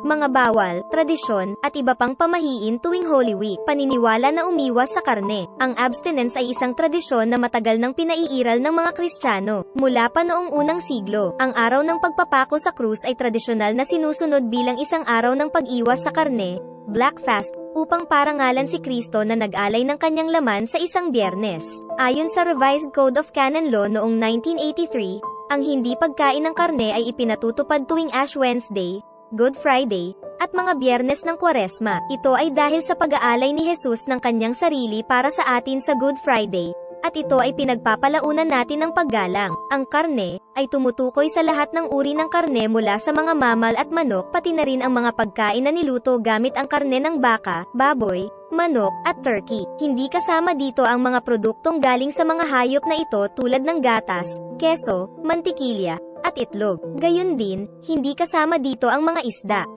mga bawal, tradisyon, at iba pang pamahiin tuwing Holy Week. Paniniwala na umiwas sa karne. Ang abstinence ay isang tradisyon na matagal nang pinaiiral ng mga Kristiyano. Mula pa noong unang siglo, ang araw ng pagpapako sa krus ay tradisyonal na sinusunod bilang isang araw ng pag-iwas sa karne, Black Fast, upang parangalan si Kristo na nag-alay ng kanyang laman sa isang Biyernes. Ayon sa Revised Code of Canon Law noong 1983, ang hindi pagkain ng karne ay ipinatutupad tuwing Ash Wednesday, Good Friday, at mga Biyernes ng Kwaresma. Ito ay dahil sa pag-aalay ni Jesus ng kanyang sarili para sa atin sa Good Friday, at ito ay pinagpapalaunan natin ng paggalang. Ang karne ay tumutukoy sa lahat ng uri ng karne mula sa mga mamal at manok, pati na rin ang mga pagkain na niluto gamit ang karne ng baka, baboy, manok, at turkey. Hindi kasama dito ang mga produktong galing sa mga hayop na ito tulad ng gatas, keso, mantikilya, at itlog. Gayun din, hindi kasama dito ang mga isda.